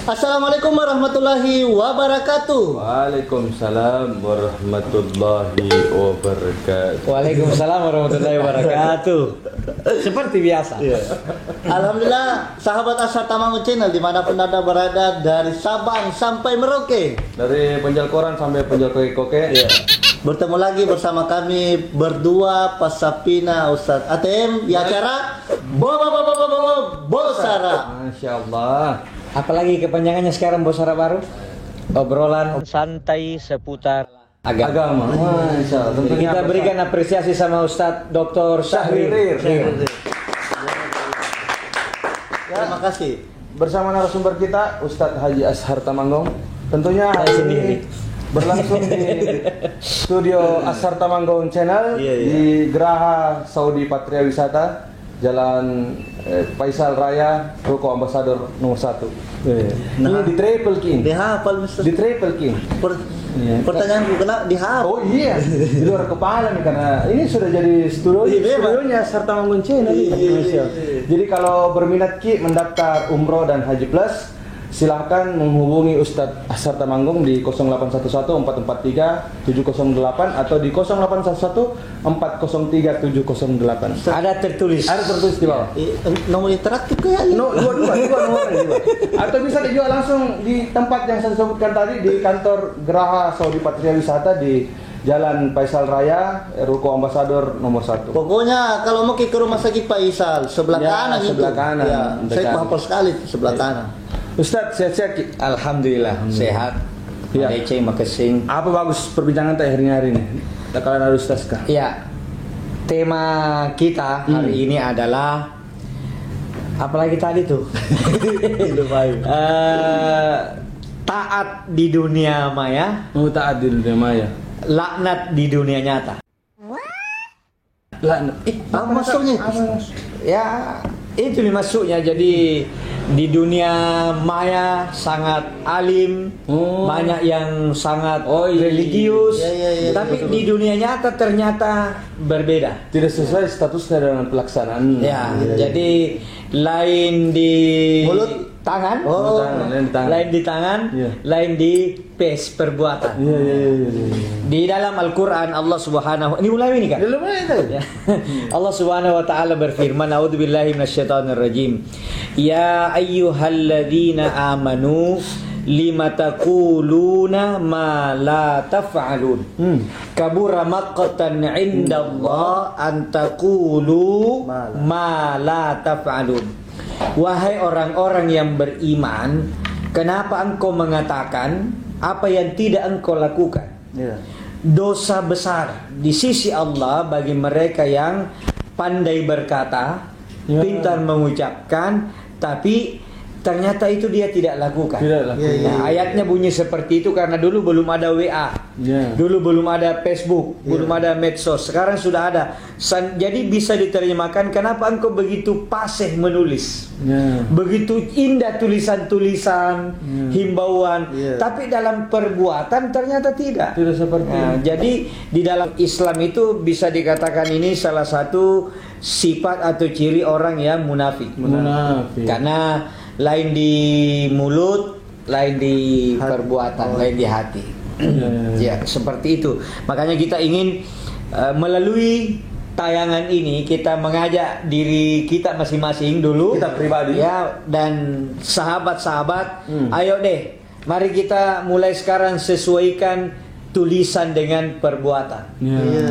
Assalamualaikum warahmatullahi wabarakatuh. Waalaikumsalam warahmatullahi wabarakatuh. Waalaikumsalam warahmatullahi wabarakatuh. Seperti biasa. Alhamdulillah, sahabat Ashar Tamangun Channel dimanapun Anda berada, dari Sabang sampai Merauke, Dari Penjalkoran sampai Penjalkoke. bertemu lagi bersama kami berdua, Pasapina, Ustadz Atem, di acara Bosara. Masya Allah. Apalagi kepanjangannya sekarang Bosara baru? Obrolan santai seputar agama. Masya Allah. Tentunya Kita berikan apresiasi sama Ustadz Dr. Syahrir. Terima kasih. Bersama narasumber kita Ustadz Haji Ashar Tamanggong. Tentunya Saya hari ini sendiri. berlangsung di studio Ashar Tamanggong Channel di Geraha Saudi Patria Wisata, Jalan Faisal Raya, Ruko Ambasador nomor 1. Ini di Triple King. Dihafal, Mister. Di Triple King. Pertanyaanku kena dihafal. Oh iya, di luar kepala nih, karena ini sudah jadi studionya Serta Manggun Channel. Jadi kalau berminat Ki mendaftar umroh dan haji plus, silahkan menghubungi Ustadz Ashar Tamanggung di 0811 443 708 atau di 0811 403 708. Ada tertulis. Ada tertulis di bawah. Nomor interaktif kayaknya. Dua nomornya juga. Atau bisa dijual langsung di tempat yang saya sebutkan tadi, di kantor Geraha Saudi Patria Wisata di Jalan Faisal Raya, Ruko Ambasador nomor 1. Pokoknya kalau mau ke rumah sakit Faisal sebelah kanan itu. sebelah kanan. Ya, saya Dekat. hafal sekali sebelah kanan. Ustadz, sehat-sehat Ki. Alhamdulillah sehat. Iya. Receh makasih. Apa bagus perbincangan teh hari ini? Kalau ada Ustadz kah? Ya, tema kita hari ini adalah apalagi tadi tuh. Taat di dunia maya, Mau taat di dunia maya. laknat di dunia nyata. Apa maksudnya? Ya, itu nih masuknya. Jadi di dunia maya sangat alim, banyak yang sangat religius, Iya, tapi betul. di dunia nyata ternyata berbeda. Tidak sesuai statusnya dengan pelaksanaan. Ya, jadi lain di Mulut. tangan, Lain di tangan. Iya. lain di perbuatan. Iya. Di dalam Al-Quran Allah Subhanahu, ini mulai ini kan? Ya. Allah Subhanahu wa taala berfirman, A'udzubillahi minasyaitonir rajim. Ya ayyuhalladzina amanu lima taquluna ma la taf'alun. Kabura maqtan 'indallah an taqulu ma la taf'alun. Wahai orang-orang yang beriman, kenapa engkau mengatakan apa yang tidak engkau lakukan? Dosa besar di sisi Allah bagi mereka yang pandai berkata, pintar mengucapkan, tapi ternyata itu dia tidak lakukan. Nah, ayatnya bunyi seperti itu karena dulu belum ada WA, dulu belum ada Facebook, belum ada medsos. Sekarang sudah ada. Jadi bisa diterjemahkan, kenapa engkau begitu fasih menulis, begitu indah tulisan-tulisan, himbauan, tapi dalam perbuatan ternyata tidak. Tidak seperti Nah, jadi di dalam Islam itu bisa dikatakan ini salah satu sifat atau ciri orang yang munafik. Karena lain di mulut, lain di perbuatan, lain di hati. Ya, seperti itu. Makanya kita ingin melalui tayangan ini kita mengajak diri kita masing-masing dulu, Kita pribadi. ya, dan sahabat-sahabat, ayo deh, mari kita mulai sekarang sesuaikan tulisan dengan perbuatan.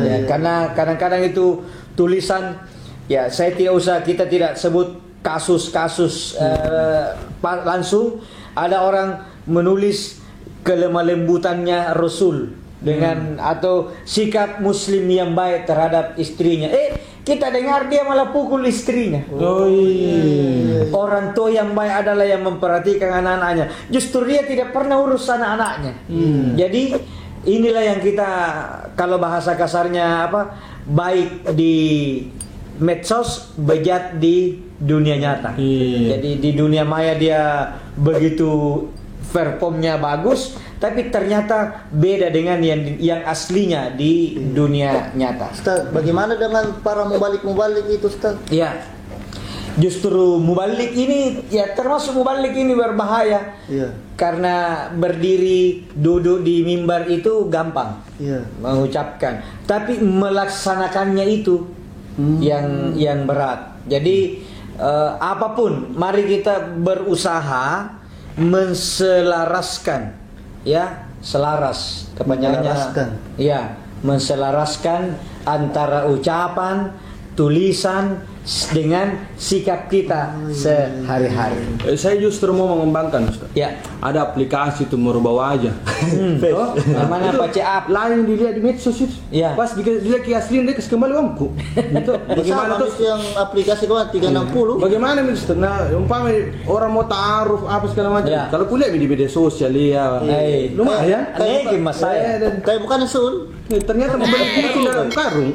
Ya, karena kadang-kadang itu tulisan, ya saya kita tidak sebut kasus-kasus langsung. Ada orang menulis kelemah lembutannya Rasul dengan atau sikap muslim yang baik terhadap istrinya. Kita dengar dia malah pukul istrinya. Orang tua yang baik adalah yang memperhatikan anak-anaknya. Justru dia tidak pernah urus anak-anaknya. Jadi inilah yang kita, kalau bahasa kasarnya apa, baik di medsos, bejat di dunia nyata. Jadi di dunia maya dia begitu performnya bagus, tapi ternyata beda dengan yang aslinya di dunia nyata. Ustaz, bagaimana dengan para mubalik-mubalik itu, Ustaz? Ya, Justru mubalik ini ya termasuk mubalik ini berbahaya. Iya. Karena berdiri duduk di mimbar itu gampang Iya. mengucapkan, tapi melaksanakannya itu yang berat. Jadi apapun, mari kita berusaha menselaraskan, ya, selaras kepanjangannya. Menyelaraskan. Ya, menselaraskan antara ucapan, tulisan dengan sikap kita sehari-hari. Saya justru mau mengembangkan, Ustaz. Ya. Ada aplikasi itu merubah wajah. Oh, namanya Itu Pace Up. lain dilihat di medsos itu. Ya. Pas dilihat ke aslinya dia kasih kembali uangku. Itu bagaimana Sama tuh? itu yang aplikasi kawan 360. Bagaimana Mister? Nah, umpama orang mau taaruf apa segala macam. Ya. Kalau kuliah di media sosial ya. Lumayan. Ini mas saya. Kayak bukan sul. Ternyata membeli kucing dalam karung.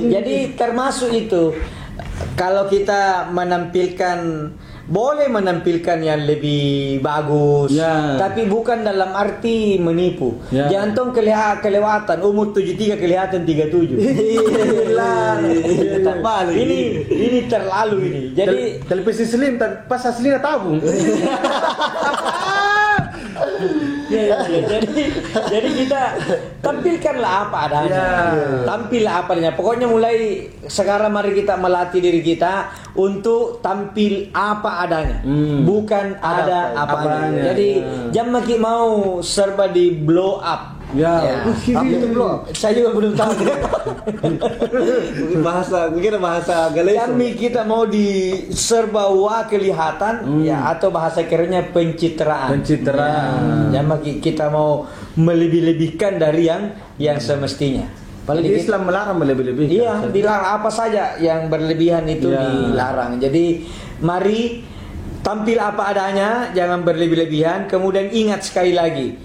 Jadi termasuk itu, kalau kita boleh menampilkan yang lebih bagus, Ya. tapi bukan dalam arti menipu. Ya. Jangan tong kelewatan umur 73 kelihatan 37. Ini terlalu ini. Jadi televisi slim pas aslinya tabung. jadi kita tampilkanlah apa adanya. Ya. Tampillah apa adanya. Pokoknya mulai sekarang mari kita melatih diri kita untuk tampil apa adanya. Bukan ada apa adanya. Jadi jangan makin mau serba di blow up. Ya. Apa itu blog? Saya juga belum tahu. Mungkin bahasa Galis. Kami kita mau di serba kelihatan ya, atau bahasa kerennya pencitraan. Ya, maka kita mau melebih-lebihkan dari yang semestinya. Apalagi Islam melarang melebih-lebihkan. Iya, dilarang apa saja yang berlebihan itu Ya. dilarang. Jadi mari tampil apa adanya, jangan berlebih-lebihan. Kemudian ingat sekali lagi,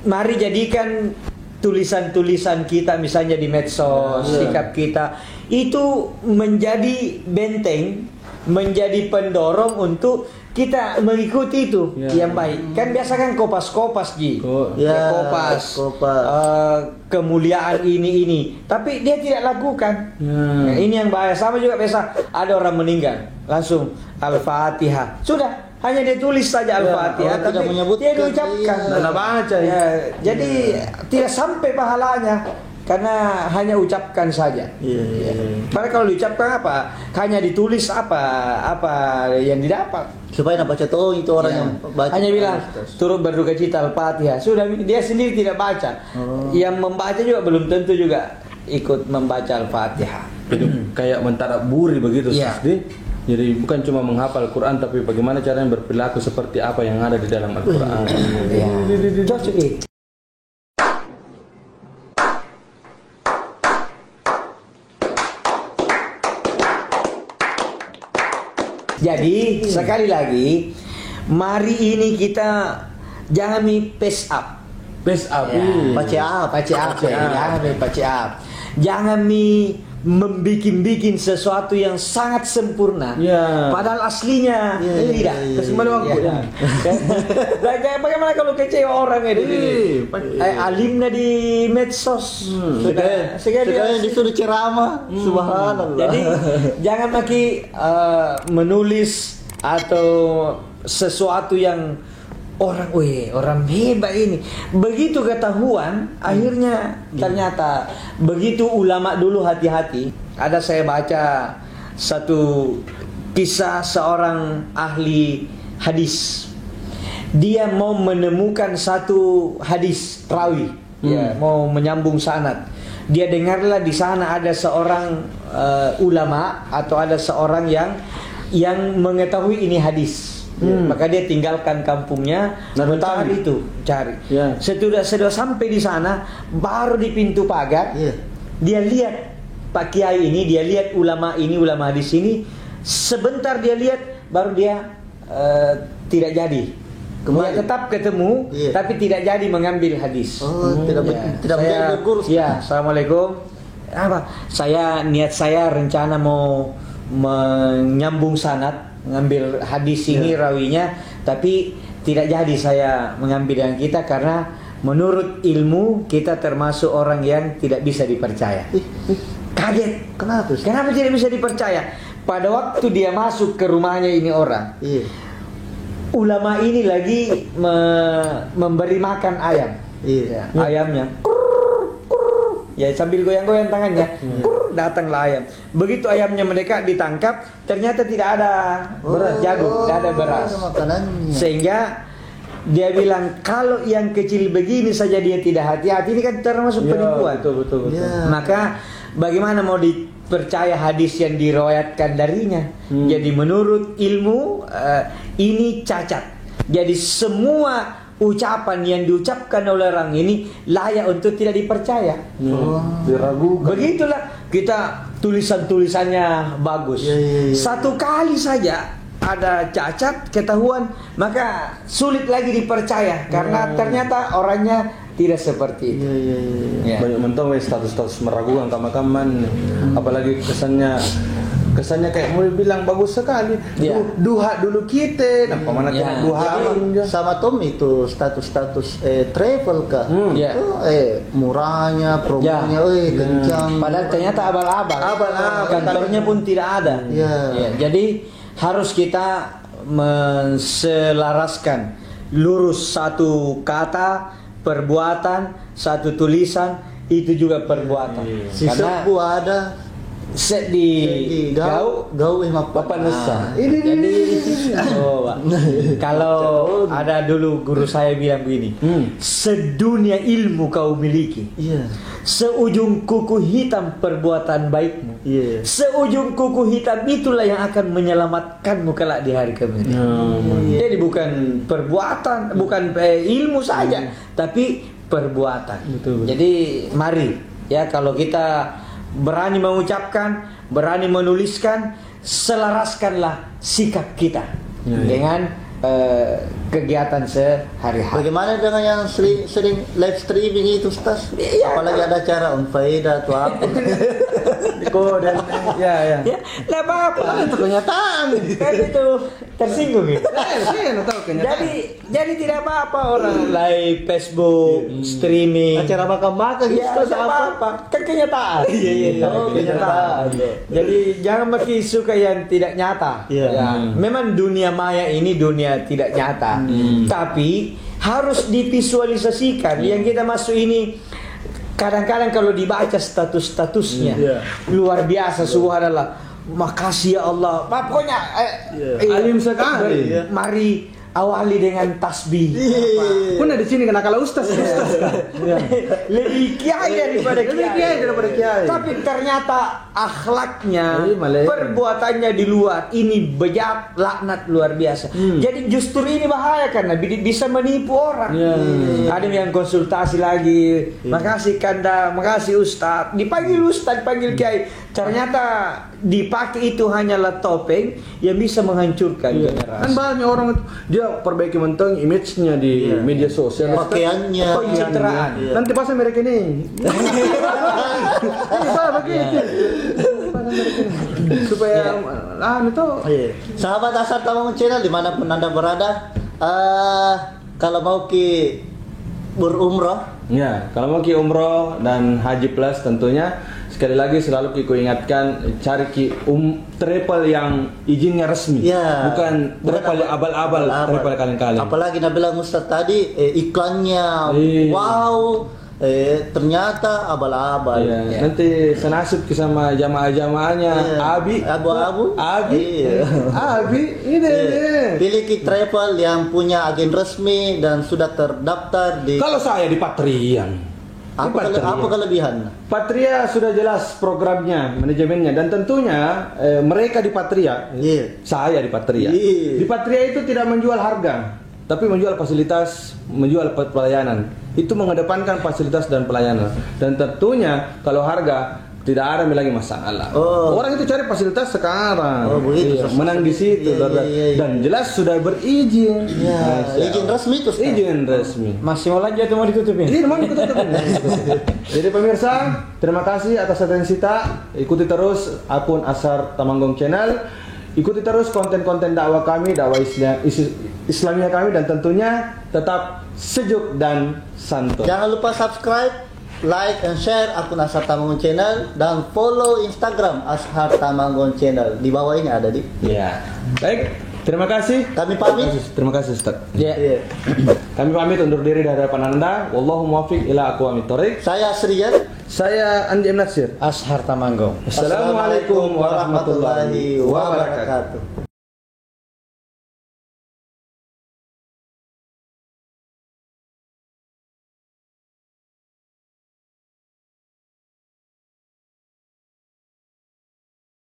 mari jadikan tulisan-tulisan kita misalnya di medsos, sikap kita itu menjadi benteng, menjadi pendorong untuk kita mengikuti itu yang baik. Kan biasa kan kopas-kopas Ji. Ya, Kopas. kopas. Kemuliaan ini. Tapi dia tidak lakukan. Nah, ini yang bahaya. Sama juga biasa ada orang meninggal, langsung Al-Fatihah. Sudah, hanya dia tulis saja Al-Fatihah, orang tidak tapi menyebutkan, dia diucapkan. iya. Nggak baca ya. Jadi tidak sampai pahalanya karena hanya ucapkan saja. Iya. Padahal kalau diucapkan apa? Hanya ditulis apa yang didapat. Supaya nak baca tuh itu orang Ya. yang baca. Hanya bilang turut berduka cita Al-Fatihah. Sudah, dia sendiri tidak baca. Yang membaca juga belum tentu juga ikut membaca Al-Fatihah. Jadi kayak mentadaburi begitu Iya. Ustaz. Jadi bukan cuma menghafal Quran, tapi bagaimana caranya berperilaku seperti apa yang ada di dalam Al-Quran. Ya. Cocok ini. Jadi sekali lagi, mari ini kita jangan pace up. Best up. Pace up. Jangan membikin sesuatu yang sangat sempurna. Ya. Padahal aslinya tidak. Kasih kembali waktu. Ya. Bagaimana kalau kecewa orang ini? Alimnya di medsos. Sekarang disuruh ceramah. Subhanallah. Jadi jangan lagi menulis atau sesuatu yang orang hebat ini. Begitu ketahuan, akhirnya ternyata begitu ulama dulu hati-hati. Ada saya baca satu kisah seorang ahli hadis. Dia mau menemukan satu hadis rawi, ya, mau menyambung sanad. Dia dengarlah di sana ada seorang ulama atau ada seorang yang mengetahui ini hadis. Maka dia tinggalkan kampungnya mencari itu, cari. Ya. Sudah sampai di sana, baru di pintu pagar, dia lihat Pak Kiai ini, dia lihat ulama ini, ulama hadis ini. Sebentar dia lihat, baru dia tidak jadi. Dia tetap ketemu, tapi tidak jadi mengambil hadis. Tidak menjadi guru. Ya, assalamualaikum. Niat saya rencana mau menyambung sanad, ngambil hadis ini rawinya, tapi tidak jadi saya mengambil yang kita karena menurut ilmu kita termasuk orang yang tidak bisa dipercaya. Kaget. Kenapa tidak bisa dipercaya? pada waktu dia masuk ke rumahnya ini orang, Iya. ulama ini lagi memberi makan ayam. Iya. Ayamnya ya sambil goyang-goyang tangannya, datanglah ayam. Begitu ayamnya mereka ditangkap, ternyata tidak ada beras jagung, tidak ada beras. Ada makanannya. Sehingga dia bilang kalau yang kecil begini saja dia tidak hati-hati, ini kan termasuk penipuan. Betul. Ya. Maka bagaimana mau dipercaya hadis yang diriwayatkan darinya? Jadi menurut ilmu ini cacat. Jadi semua ucapan yang diucapkan oleh orang ini layak untuk tidak dipercaya. Diragukan. Begitulah kita tulisannya bagus. Iya. Satu kali saja ada cacat ketahuan, maka sulit lagi dipercaya karena ternyata orangnya tidak seperti itu. Iya. Ya. Banyak mentong status meragukan kaman-kaman. Apalagi kesannya kayak mau bilang bagus sekali. Ya. Duha dulu kita, nah pemana Ya. kena duha Jadi, sama Tom itu status travel kah? Ya. Itu murahnya, promonya, kencang. Padahal ternyata abal-abal. Kantornya pun tidak ada. Ya. Ya, jadi harus kita menselaraskan lurus satu kata, perbuatan, satu tulisan itu juga perbuatan. Si Karena sepuh ada set di gau Bapak Nusa. Jadi Pak. Kalau ada dulu guru saya bilang begini, sedunia ilmu kau miliki, Iya. seujung kuku hitam perbuatan baikmu, Iya. seujung kuku hitam itulah yang akan menyelamatkanmu kelak di hari kemudian. Jadi bukan perbuatan, bukan ilmu saja, tapi perbuatan. Betul. Jadi mari ya, kalau kita berani mengucapkan, berani menuliskan, selaraskanlah sikap kita dengan kegiatan sehari-hari. Bagaimana dengan yang sering live streaming itu, Ustaz? Iya. Apalagi ada acara faedah atau apa? Dan ya. Ya, tidak apa-apa. Itu kenyataan. Kan itu tersinggung ya. Saya tahu kenyataan. Jadi tidak apa-apa orang live Facebook, streaming. Acara makan-makan gitu, Ya, Ustaz, tidak apa-apa. Kan kenyataan. Iya. Oh, kenyataan. Jadi jangan makin suka yang tidak nyata. Iya. Ya, memang dunia maya ini dunia tidak nyata. Tapi harus divisualisasikan. Yang kita masuk ini kadang-kadang kalau dibaca status-statusnya luar biasa, subhanallah. Makasih ya Allah. Pokoknya Alim sekali. Mari awali dengan tasbih. Pun di sini kena kalah ustaz. Lebih kiai daripada kiai. Tapi ternyata akhlaknya, perbuatannya di luar ini bejat, laknat luar biasa. Jadi justru ini bahaya karena bisa menipu orang. Ada yang konsultasi lagi, makasih Kanda, makasih Ustaz. Dipanggil Ustaz, dipanggil kiai. Ternyata dipakai itu hanyalah topeng yang bisa menghancurkan generasi. Kan banyak orang dia perbaiki menteng image-nya di media sosial. Pakaiannya, Pencitraan. Nanti pasang merek ini. Begitu. Supaya itu Sahabat Asar Tamangun Channel dimanapun Anda berada, kalau mau berumrah, ya, kalau mau umroh dan haji plus tentunya sekali lagi selalu Kiko ingatkan cari travel yang izinnya resmi, bukan travel yang abal-abal, travel kalian-kalian. Apalagi Nabila Ustaz tadi iklannya, wow, ternyata abal-abal. Nanti senasib sama jamaah-jamaahnya abu-abu, Abi ini. Pilih travel yang punya agen resmi dan sudah terdaftar di. Kalau saya di Patrian. Apa kelebihan? Patria sudah jelas programnya, manajemennya, dan tentunya mereka di Patria, saya di Patria. Di Patria itu tidak menjual harga, tapi menjual fasilitas, menjual pelayanan. Itu mengedepankan fasilitas dan pelayanan. Dan tentunya kalau harga tidak ada lagi masalah. Orang itu cari fasilitas sekarang. Menang di situ. Dan jelas sudah berizin. Izin resmi itu. Izin resmi. Masih mau lanjut atau mau ditutupin? Ini mau ditutupin. Jadi pemirsa, terima kasih atas atensi kita. Ikuti terus akun Asar Tamanggong Channel. Ikuti terus konten-konten dakwah kami, dakwah Islamiyah kami, dan tentunya tetap sejuk dan santun. Jangan lupa subscribe, like and share akun Ashar Tamanggung Channel dan follow Instagram Ashar Tamanggung Channel. Di bawah ini ada di. Ya. Baik, terima kasih. Kami pamit. Terima kasih Ustaz. Ya. Iya. Kami pamit undur diri dari hadapan Anda. Wallahu muwaffiq ila aqwamit thoriq. Saya Sriyan. Saya Andi M. Nasir. Ashar Tamanggung. Assalamualaikum warahmatullahi wabarakatuh.